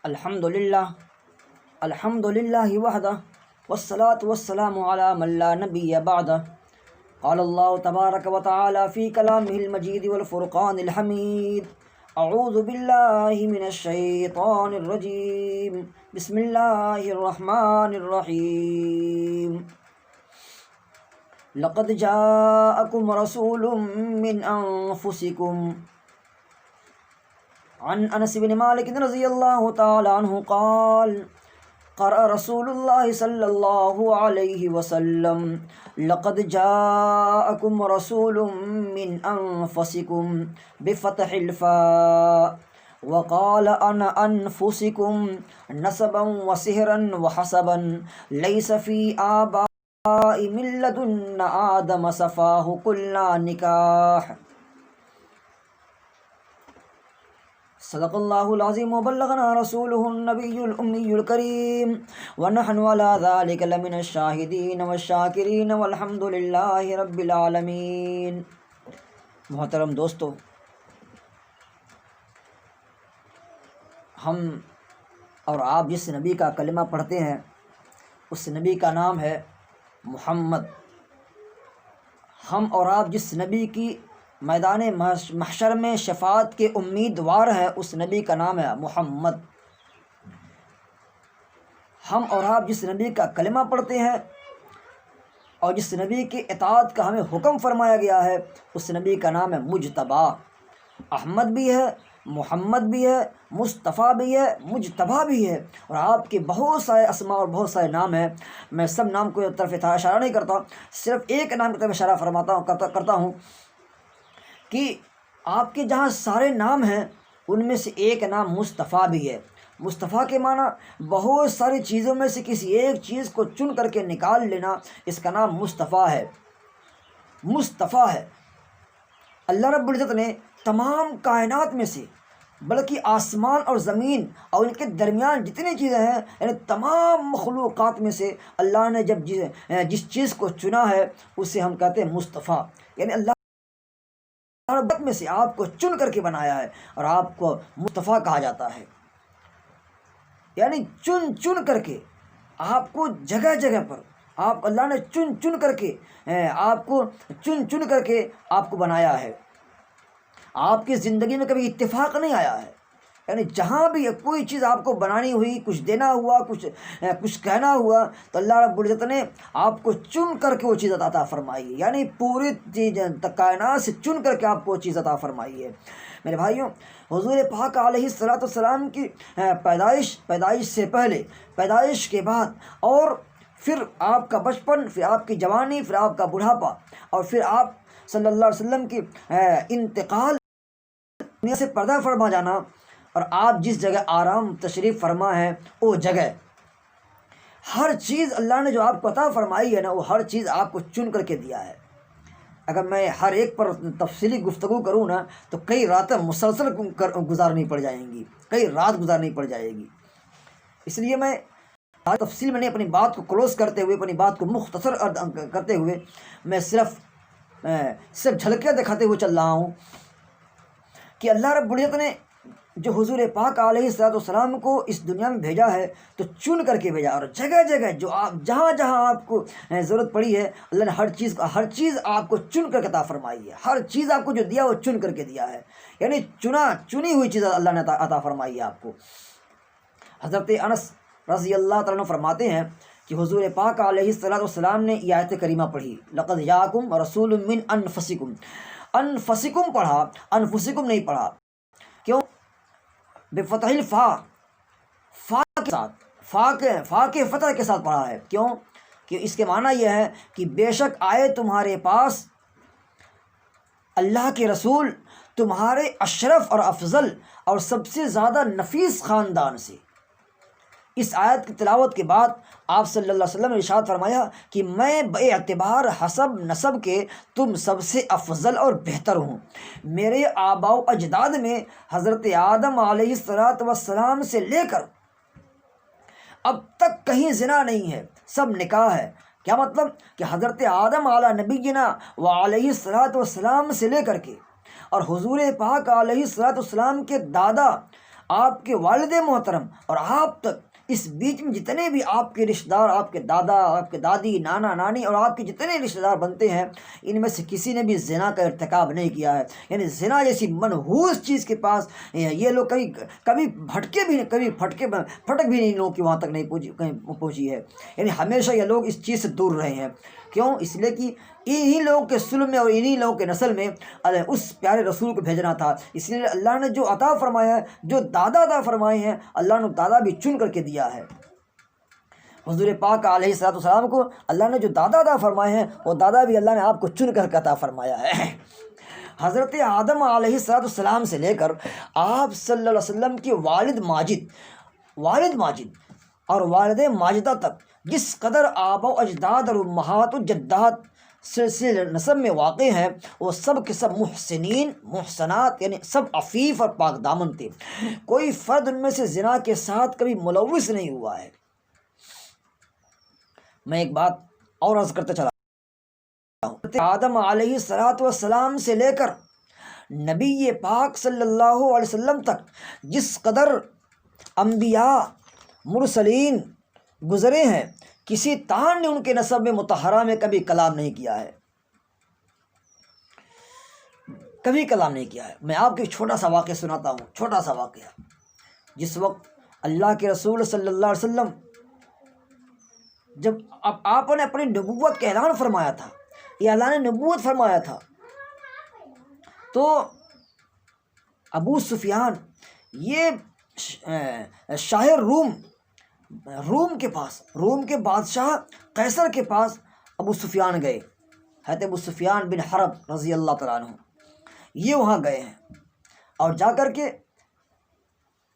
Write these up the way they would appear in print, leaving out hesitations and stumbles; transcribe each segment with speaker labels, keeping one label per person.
Speaker 1: الحمد للہ وحدہ والصلاة والسلام علی من لا نبی بعدہ قال اللہ تبارک و تعالی فی کلامہ المجید والفرقان الحمید اعوذ باللہ من الشیطان الرجیم بسم اللہ الرحمن الرحیم لقد جاءکم رسول من انفسکم عن انس بن مالک رضی اللہ تعالی عنہ قال قرأ رسول اللہ صلی اللہ علیہ وسلم لقد جاءکم رسول من انفسکم بفتح الفاء وقال انا انفسکم نسبا وسہرا وحسبا لیس فی آباء من لدن آدم صفاہ کلا نکاح. صدق اللہ العظیم وبلغنا رسولہ النبی الامی الکریم ونحن علی ذلک لمن الشاہدین والشاکرین والحمد للہ رب العالمین. محترم دوستو، ہم اور آپ جس نبی کا کلمہ پڑھتے ہیں اس نبی کا نام ہے محمد. ہم اور آپ جس نبی کی میدان محشر میں شفاعت کے امیدوار ہیں اس نبی کا نام ہے محمد. ہم اور آپ جس نبی کا کلمہ پڑھتے ہیں اور جس نبی کی اطاعت کا ہمیں حکم فرمایا گیا ہے اس نبی کا نام ہے مجتبیٰ. احمد بھی ہے، محمد بھی ہے، مصطفیٰ بھی ہے، مجتبیٰ بھی ہے، اور آپ کے بہت سارے اسماء اور بہت سارے نام ہیں. میں سب نام کو طرف اشارہ نہیں کرتا، صرف ایک نام کی طرف اشارہ کرتا ہوں کہ آپ کے جہاں سارے نام ہیں ان میں سے ایک نام مصطفیٰ بھی ہے. مصطفیٰ کے معنی بہت ساری چیزوں میں سے کسی ایک چیز کو چن کر کے نکال لینا، اس کا نام مصطفیٰ ہے. مصطفیٰ ہے. اللہ رب العزت نے تمام کائنات میں سے بلکہ آسمان اور زمین اور ان کے درمیان جتنی چیزیں ہیں یعنی تمام مخلوقات میں سے اللہ نے جب جس چیز کو چنا ہے اسے ہم کہتے ہیں مصطفیٰ. یعنی اللہ رب میں سے آپ کو چن کر کے بنایا ہے اور آپ کو مصطفیٰ کہا جاتا ہے. یعنی چن کر کے آپ کو جگہ جگہ پر آپ اللہ نے چن کر کے آپ کو چن کر کے آپ کو بنایا ہے. آپ کی زندگی میں کبھی اتفاق نہیں آیا ہے. یعنی جہاں بھی کوئی چیز آپ کو بنانی ہوئی، کچھ دینا ہوا، کچھ کہنا ہوا تو اللہ رب العزت نے آپ کو چن کر کے وہ چیز عطا فرمائی ہے. یعنی پوری کائنات سے چن کر کے آپ کو وہ چیز عطا فرمائی ہے. میرے بھائیوں، حضور پاک علیہ السلام کی پیدائش سے پہلے، پیدائش کے بعد، اور پھر آپ کا بچپن، پھر آپ کی جوانی، پھر آپ کا بڑھاپا، اور پھر آپ صلی اللہ علیہ وسلم کی انتقال، دنیا سے پردہ فرما جانا، اور آپ جس جگہ آرام تشریف فرما ہے وہ جگہ، ہر چیز اللہ نے جو آپ کو عطا فرمائی ہے نا، وہ ہر چیز آپ کو چن کر کے دیا ہے. اگر میں ہر ایک پر تفصیلی گفتگو کروں نا تو کئی راتیں مسلسل گزارنی پڑ جائیں گی، کئی رات گزارنی پڑ جائے گی. اس لیے میں تفصیل میں نے اپنی بات کو کلوز کرتے ہوئے، اپنی بات کو مختصر کرتے ہوئے میں صرف جھلکیاں دکھاتے ہوئے چل رہا ہوں کہ اللہ رب العزت نے جو حضور پاک علیہ السلام کو اس دنیا میں بھیجا ہے تو چن کر کے بھیجا، اور جگہ جگہ جو آپ جہاں آپ کو ضرورت پڑی ہے اللہ نے ہر چیز آپ کو چن کر کے عطا فرمائی ہے. ہر چیز آپ کو جو دیا وہ چن کر کے دیا ہے. یعنی چنی ہوئی چیز اللہ نے عطا فرمائی ہے آپ کو. حضرت انس رضی اللہ تعالیٰ عنہ فرماتے ہیں کہ حضور پاک علیہ السلام نے یہ آیت کریمہ پڑھی، لقد جاءکم رسول من انفسکم. انفسکم پڑھا، انفسکم نہیں پڑھا. کیوں؟ بفتح الفاء، فا کے ساتھ، فا کے فتح کے ساتھ پڑھا ہے. کیوں؟ کہ اس کے معنی یہ ہے کہ بے شک آئے تمہارے پاس اللہ کے رسول تمہارے اشرف اور افضل اور سب سے زیادہ نفیس خاندان سے. اس آیت کی تلاوت کے بعد آپ صلی اللہ علیہ وسلم نے ارشاد فرمایا کہ میں بے اعتبار حسب نسب کے تم سب سے افضل اور بہتر ہوں. میرے آباء و اجداد میں حضرت آدم علیہ السلام سے لے کر اب تک کہیں زنا نہیں ہے، سب نکاح ہے. کیا مطلب؟ کہ حضرت آدم علی نبینا و علیہ السلام سے لے کر کے اور حضور پاک علیہ السلام کے دادا آپ کے والد محترم اور آپ تک اس بیچ میں جتنے بھی آپ کے رشتہ دار، آپ کے دادا، آپ کے دادی، نانا نانی اور آپ کے جتنے رشتہ دار بنتے ہیں، ان میں سے کسی نے بھی زنا کا ارتکاب نہیں کیا ہے. یعنی زنا جیسی منحوس چیز کے پاس یہ لوگ کبھی بھٹک بھی نہیں لوگوں کی وہاں تک نہیں پہنچی ہے. یعنی ہمیشہ یہ لوگ اس چیز سے دور رہے ہیں. کیوں؟ اس لیے کہ انہی لوگوں کے سلم میں اور انہی لوگوں کے نسل میں اس پیارے رسول کو بھیجنا تھا. اس لیے اللہ نے جو عطا فرمایا ہے، جو دادا عطا فرمائے ہیں، اللہ نے دادا بھی چن کر کے دیا ہے. حضور پاک علیہ الصلوۃ والسلام کو اللہ نے جو دادا عطا فرمائے ہیں، وہ دادا بھی اللہ نے آپ کو چن کر کے عطا فرمایا ہے. حضرت آدم علیہ الصلوۃ والسلام سے لے کر آپ صلی اللہ علیہ وسلم کے والد ماجد اور والد ماجدہ تک جس قدر آبا و اجداد اور امہات و جدات سلسلے نسب میں واقع ہیں، وہ سب کے سب محسنین محسنات، یعنی سب عفیف اور پاک دامن تھے. کوئی فرد ان میں سے زنا کے ساتھ کبھی ملوث نہیں ہوا ہے. میں ایک بات اور عرض کرتے چلا ہوں. آدم علیہ الصلوۃ والسلام سے لے کر نبی پاک صلی اللہ علیہ وسلم تک جس قدر انبیاء مرسلین گزرے ہیں، کسی تان نے ان کے نسب میں مطہرہ میں کبھی کلام نہیں کیا ہے، کبھی کلام نہیں کیا ہے. میں آپ کو ایک چھوٹا سا واقعہ سناتا ہوں، چھوٹا سا واقعہ. جس وقت اللہ کے رسول صلی اللہ علیہ وسلم جب آپ نے اپنی نبوت کا اعلان فرمایا تھا، یہ اعلان نبوت فرمایا تھا، تو ابو سفیان یہ شاہ روم کے بادشاہ قیصر کے پاس ابو سفیان گئے. حضرت ابو سفیان بن حرب رضی اللہ تعالیٰ عنہ یہ وہاں گئے ہیں، اور جا کر کے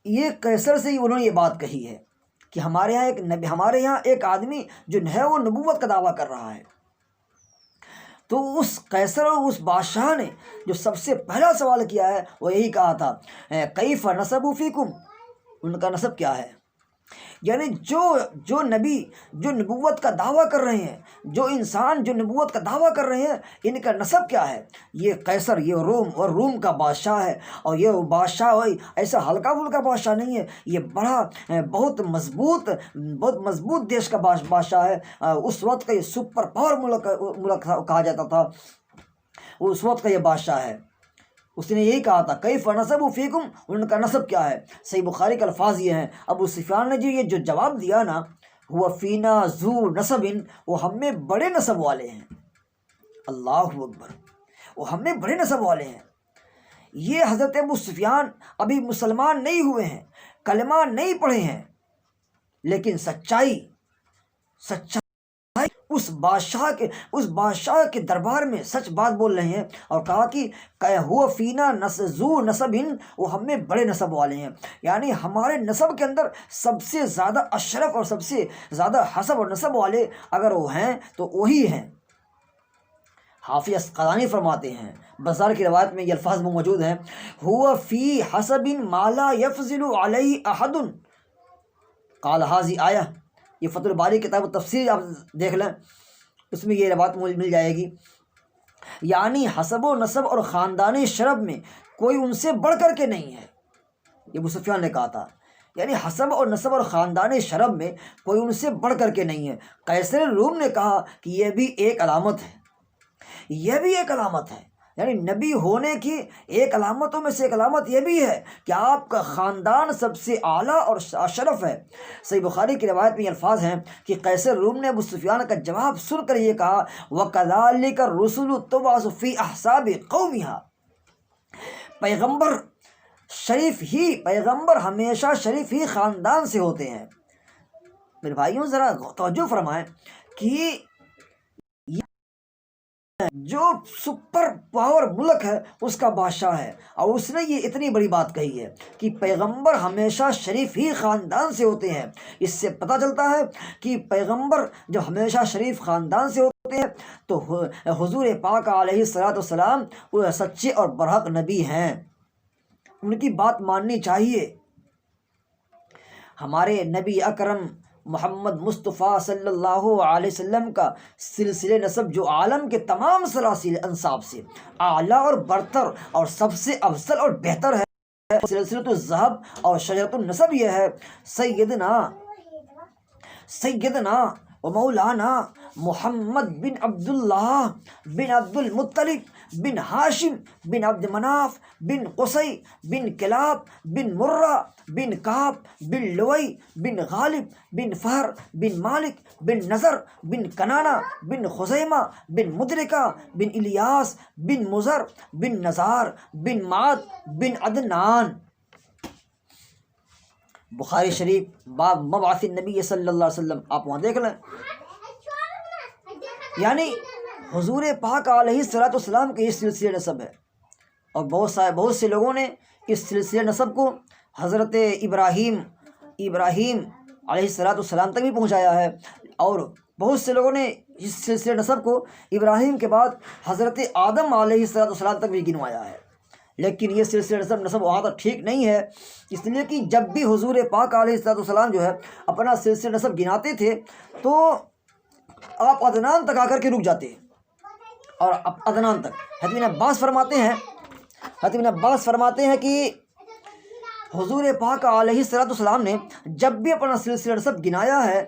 Speaker 1: یہ قیصر سے ہی انہوں نے یہ بات کہی ہے کہ ہمارے یہاں ایک آدمی جو ہے وہ نبوت کا دعویٰ کر رہا ہے. تو اس قیصر اور اس بادشاہ نے جو سب سے پہلا سوال کیا ہے وہ یہی کہا تھا، کیف نسب فیکم، ان کا نسب کیا ہے. یعنی جو نبی جو نبوت کا دعویٰ کر رہے ہیں، جو انسان جو نبوت کا دعویٰ کر رہے ہیں، ان کا نسب کیا ہے. یہ قیصر، یہ روم کا بادشاہ ہے، اور یہ بادشاہ ایسا ہلکا پھلکا بادشاہ نہیں ہے، یہ بہت مضبوط دیش کا بادشاہ ہے. اس وقت کا یہ سپر پاور ملک کہا جاتا تھا، اس وقت کا یہ بادشاہ ہے. اس نے یہی کہا تھا کیف نسب فیکم، ان کا نسب کیا ہے. صحیح بخاری کے الفاظ یہ ہیں، ابو سفیان نے یہ جو جواب دیا نا، ہوا فینا ذو نسب، وہ ہم میں بڑے نسب والے ہیں. اللہ اکبر، وہ ہم میں بڑے نسب والے ہیں. یہ حضرت ابو سفیان ابھی مسلمان نہیں ہوئے ہیں، کلمہ نہیں پڑھے ہیں، لیکن سچائی اس بادشاہ کے دربار میں سچ بات بول رہے ہیں، اور کہا کہ ہوا فینا ذو نسب، وہ ہم میں بڑے نسب والے ہیں. یعنی ہمارے نسب کے اندر سب سے زیادہ اشرف اور سب سے زیادہ حسب اور نسب والے اگر وہ ہیں تو وہی ہیں. حافظ اسقلانی فرماتے ہیں، بازار کی روایت میں یہ الفاظ موجود ہیں، ہوا فی حسب ما لا یفضل علیہ احد. قال حاضی آیا، یہ فتح الباری کتاب تفسیر آپ دیکھ لیں، اس میں یہ بات مل جائے گی. یعنی حسب و نسب اور خاندانی شرف میں کوئی ان سے بڑھ کر کے نہیں ہے، یہ ابو سفیان نے کہا تھا. یعنی حسب اور نسب اور خاندانی شرف میں کوئی ان سے بڑھ کر کے نہیں ہے. قیصر روم نے کہا کہ یہ بھی ایک علامت ہے، یہ بھی ایک علامت ہے. یعنی نبی ہونے کی ایک علامتوں میں سے ایک علامت یہ بھی ہے کہ آپ کا خاندان سب سے اعلیٰ اور اشرف ہے. صحیح بخاری کی روایت میں یہ الفاظ ہیں کہ قیصر روم نے ابو سفیان کا جواب سن کر یہ کہا، وَكَذَلِكَ الرُّسُلُ تُبْعَثُ فِي أَحْسَابِ قَوْمِهَا. پیغمبر ہمیشہ شریف ہی خاندان سے ہوتے ہیں. میرے بھائیوں ذرا توجہ فرمائیں کہ جو سپر پاور ملک ہے اس کا بادشاہ ہے، اور اس نے یہ اتنی بڑی بات کہی ہے کہ پیغمبر ہمیشہ شریف ہی خاندان سے ہوتے ہیں. اس سے پتہ چلتا ہے کہ پیغمبر جب ہمیشہ شریف خاندان سے ہوتے ہیں تو حضور پاک علیہ الصلوۃ والسلام وہ سچے اور برحق نبی ہیں، ان کی بات ماننی چاہیے. ہمارے نبی اکرم محمد مصطفیٰ صلی اللہ علیہ وسلم کا سلسلے نسب جو عالم کے تمام سلاسل انساب سے اعلیٰ اور برتر اور سب سے افضل اور بہتر ہے، سلسلۃ الذہب اور شجرۃ النسب یہ ہے سیدنا و مولانا محمد بن عبداللہ بن عبد المطلب بن ہاشم بن عبد مناف بن قصی بن کلاب بن مرہ بن کعب بن لوئی بن غالب بن فہر بن مالک بن نضر بن کنانہ بن خزیمہ بن مدرکہ بن الیاس بن مضر بن نزار بن معد بن عدنان۔ بخاری شریف باب مبعث النبی صلی اللہ علیہ وسلم، آپ وہاں دیکھ لیں۔ یعنی حضور پاک علیہ الصلوۃ والسلام کے یہ سلسلہ نسب ہے، اور بہت سے لوگوں نے اس سلسلہ نسب کو حضرت ابراہیم علیہ الصلوۃ والسلام تک بھی پہنچایا ہے، اور بہت سے لوگوں نے اس سلسلہ نسب کو ابراہیم کے بعد حضرت آدم علیہ الصلوۃ والسلام تک بھی گنوایا ہے۔ لیکن یہ سلسلہ نسب وہاں تک ٹھیک نہیں ہے، اس لیے کہ جب بھی حضور پاک علیہ الصلوۃ والسلام جو ہے اپنا سلسلہ نسب گناتے تھے تو آپ عدنان تک آ کر کے رک جاتے ہیں، اور عدنان تک حضرت ابن عباس فرماتے ہیں کہ حضور پاک علیہ الصلوۃ والسلام نے جب بھی اپنا سلسلہ نسب گنایا ہے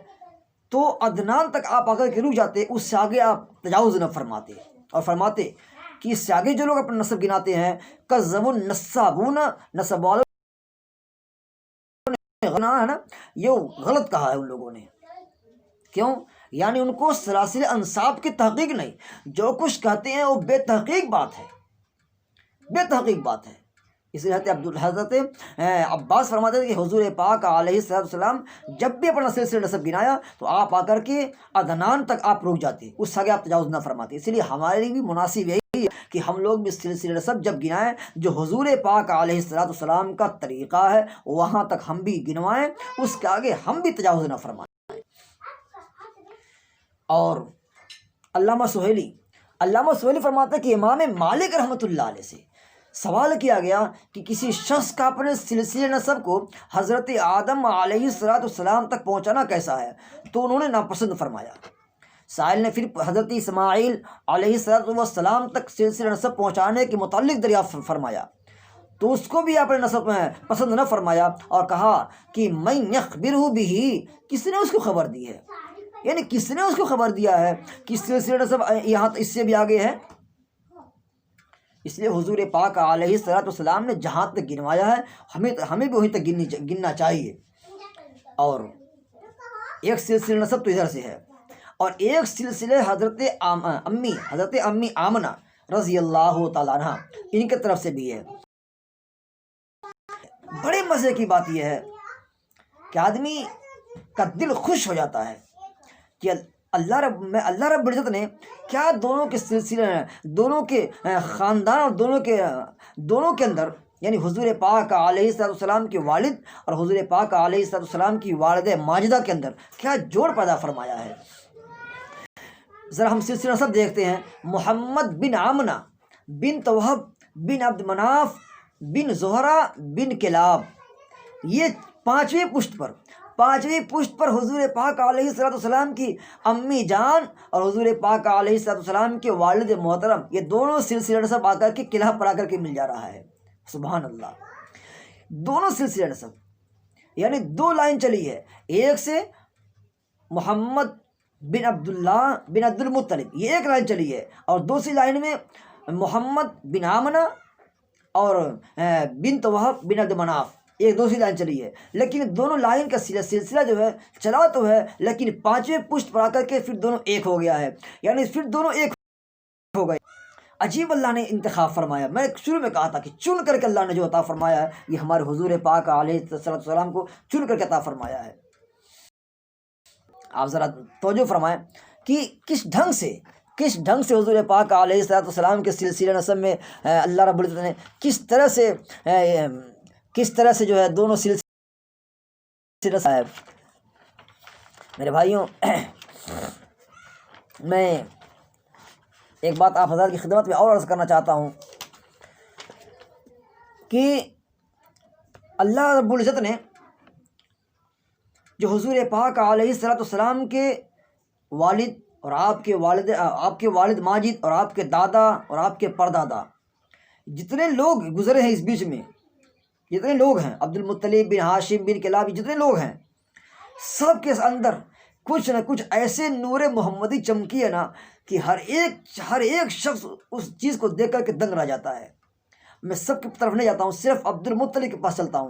Speaker 1: تو عدنان تک آپ آ کر کے رک جاتے، اس سے آگے آپ تجاوز نہ فرماتے، اور فرماتے کہ اس سے آگے جو لوگ اپنا نسب گناتے ہیں کذب النسابون، نسب والوں ہے نا، یہ غلط کہا ہے ان لوگوں نے۔ کیوں؟ یعنی ان کو سلاسل انساب کی تحقیق نہیں، جو کچھ کہتے ہیں وہ بے تحقیق بات ہے۔ اس لیے حضرت عباس فرماتے تھے کہ حضور پاک علیہ السلام جب بھی اپنا سلسلہ نسب گنایا تو آپ آ کر کے عدنان تک آپ رک جاتے، اس سے آگے آپ تجاوز نہ فرماتے۔ اس لیے ہمارے لیے بھی مناسب یہی ہے کہ ہم لوگ بھی سلسلہ نسب جب گنائیں جو حضور پاک علیہ السلام کا طریقہ ہے وہاں تک ہم بھی گنوائیں، اس کے آگے ہم بھی تجاوز نہ فرمائیں۔ اور علامہ سہیلی فرماتا ہے کہ امام مالک رحمۃ اللہ علیہ سے سوال کیا گیا کہ کسی شخص کا اپنے سلسلہ نسب کو حضرت آدم علیہ السلام تک پہنچانا کیسا ہے، تو انہوں نے ناپسند فرمایا۔ سائل نے پھر حضرت اسماعیل علیہ السلام تک سلسلہ نسب پہنچانے کے متعلق دریافت فرمایا تو اس کو بھی اپنے نسب میں پسند نہ فرمایا، اور کہا کہ من یخبرہ بہ، کس نے اس کو خبر دی ہے، یعنی کس نے اس کو خبر دیا ہے کہ سلسلہ نسب یہاں اس سے بھی آگے ہے۔ اس لیے حضور پاک علیہ السلام نے جہاں تک گنوایا ہے ہمیں بھی وہیں تک گننا چاہیے۔ اور ایک سلسلہ نسب تو ادھر سے ہے، اور ایک سلسلے حضرت امی آمنہ رضی اللہ تعالیٰ عنہ ان کے طرف سے بھی ہے۔ بڑے مزے کی بات یہ ہے کہ آدمی کا دل خوش ہو جاتا ہے کہ اللہ رب العزت نے کیا دونوں کے سلسلے، دونوں کے خاندان اور دونوں کے اندر، یعنی حضور پاک علیہ السلام کے والد اور حضور پاک علیہ السلام کی والدہ ماجدہ کے اندر کیا جوڑ پیدا فرمایا ہے۔ ذرا ہم سلسلہ سب دیکھتے ہیں۔ محمد بن آمنہ بن وہب بن عبد مناف بن زہرہ بن کلاب، یہ پانچویں پشت پر حضور پاک علیہ السلام کی امی جان اور حضور پاک علیہ السلام کے والد محترم، یہ دونوں سلسلہ نسب آ کر کے کلاب پر آ کر کے مل جا رہا ہے۔ سبحان اللہ، دونوں سلسلہ نسب یعنی دو لائن چلی ہے، ایک سے محمد بن عبداللہ بن عبد المطلب، یہ ایک لائن چلی ہے، اور دوسری لائن میں محمد بن آمنہ اور بنت وہب بن عبد مناف، ایک دوسری لائن چلی ہے، لیکن دونوں لائن کا سلسلہ جو ہے چلا تو ہے، لیکن پانچویں پشت پر آ کر کے پھر دونوں ایک ہو گیا ہے، یعنی پھر دونوں ایک ہو گئے۔ عجیب اللہ نے انتخاب فرمایا۔ میں شروع میں کہا تھا کہ چن کر کے اللہ نے جو عطا فرمایا ہے یہ ہمارے حضور پاک علیہ السلام کو چن کر کے عطا فرمایا ہے۔ آپ ذرا توجہ فرمائیں کہ کس ڈھنگ سے حضور پاک علیہ السلام کے سلسلہ نسب میں اللہ رب العزت نے کس طرح سے جو ہے دونوں سلسلہ صاحب۔ میرے بھائیوں، میں ایک بات آپ حضرات کی خدمت میں اور عرض کرنا چاہتا ہوں کہ اللہ رب العزت نے جو حضور پاک علیہ السلام کے والد اور آپ کے والد ماجد اور آپ کے دادا اور آپ کے پردادا، جتنے لوگ گزرے ہیں اس بیچ میں، جتنے لوگ ہیں، عبد المطلب بن ہاشم بن کلاب، جتنے لوگ ہیں، سب کے اندر کچھ نہ کچھ ایسے نور محمدی چمکی ہے نا کہ ہر ایک شخص اس چیز کو دیکھ کر کے دنگ رہ جاتا ہے۔ میں سب کی طرف نہیں جاتا ہوں، صرف عبد المطلب کے پاس چلتا ہوں۔